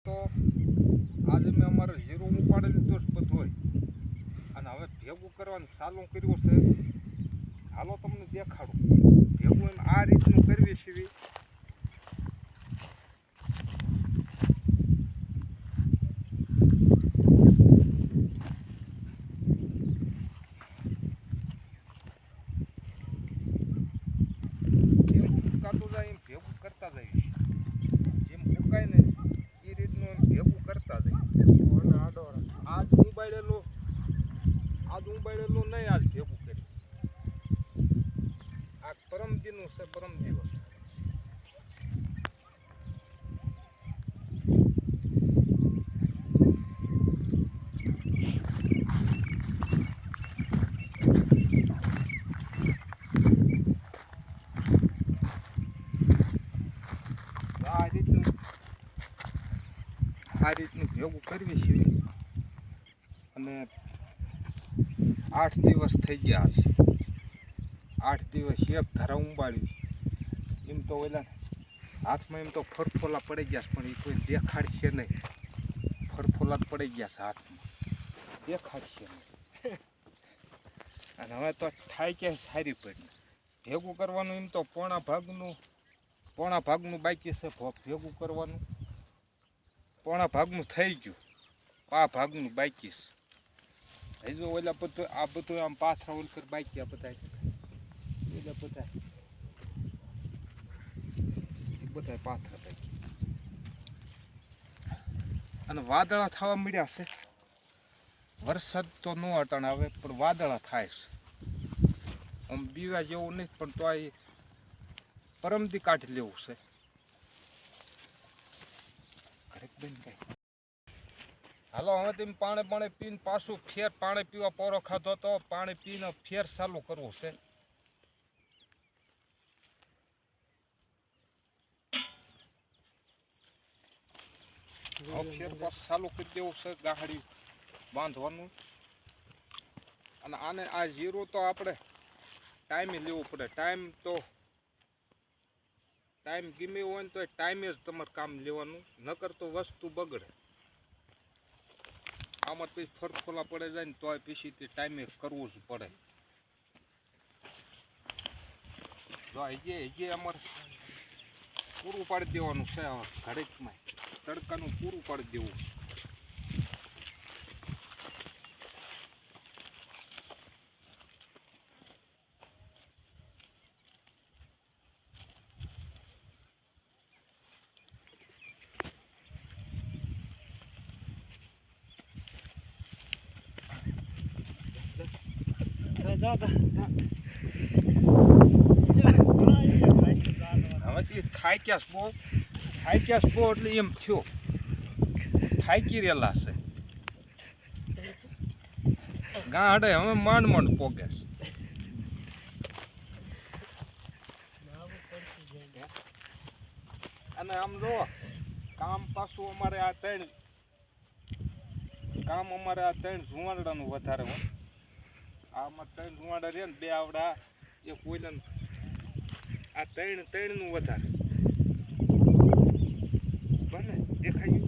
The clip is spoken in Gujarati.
તો આજે મેં અમારે હીરો ઉપાડી લીધો જ બધો હોય અને હવે ભેગું કરવાનું ચાલુ કર્યું છે. હાલો તમને દેખાડું ભેગું એમ આ રીતનું કરવી છે. ભેગું કરતા જઈશ જેમ ફૂકાય ને એ રીતનું એમ ભેગું કરતા જઈશ. આજ ઉબાડેલું નહીં, આજ ભેગું કરી આ પરમદીનું છે. પરમ દિવસ આ રીતનું ભેગું કરવી છે. અને 8 દિવસ થઈ ગયા છે. 8 દિવસ એક ધારા ઉંબાળ્યું એમ તો ઓલા હાથમાં એમ તો ફરફોલા પડી ગયા છે, પણ એ કોઈ દેખાડશે નહીં. ફરફોલા જ પડી ગયા છે હાથમાં, દેખાડશે નહીં. અને હવે તો થાય કે સારી પડી ભેગું કરવાનું. એમ તો પોણા ભાગનું બાકી છે ભેગું કરવાનું. પોણા ભાગનું થઈ ગયું, પા ભાગનું બાકી છે. હજુ ઓલા બધું આ બધું આમ પાછા ઓલકર બાકી આ બધા પાથરા બાકી. અને વાદળા થવા મળ્યા છે. વરસાદ તો ન અટાણ આવે પણ વાદળા થાય છે. આમ બીવા જેવું નહીં, પણ તો આ પરમદી કાઢી લેવું છે. હાલો હવે તમે પાણી પીને પાછું ફેર પાણી પીવા પોરો ખાધો તો પાણી પીને ફેર ચાલુ કરવું છે. ફેર પાછું ચાલુ કરી દેવું છે. ગાહડી બાંધવાનું. અને આને આ જીરું તો આપણે ટાઈમે લેવું પડે. ટાઈમ ગમે હોય ને તો ટાઈમે જ તમારે કામ લેવાનું, નકર તો વસ્તુ બગડે. આમાં પછી ફરફોલા પડે જાય ને તો પછી તે ટાઈમે કરવું જ પડે. જો હજી અમારે પૂરું પાડી દેવાનું છે. ઘડીકમાં તડકાનું પૂરું પાડી દેવું. હવે થાક્યા બહુ એટલે એમ થયો થાકી રહેલા છે. ગાંડે હવે માંડ પોગે છે. અને આમ જો કામ પાછું અમારે આ ત્રણ ઝુવાડાનું વધારે હોય. આમાં 3 ઝુવાડા રહે ને 2 આવડા એક કોઈને આ 3 નું વધારે બને દેખાય.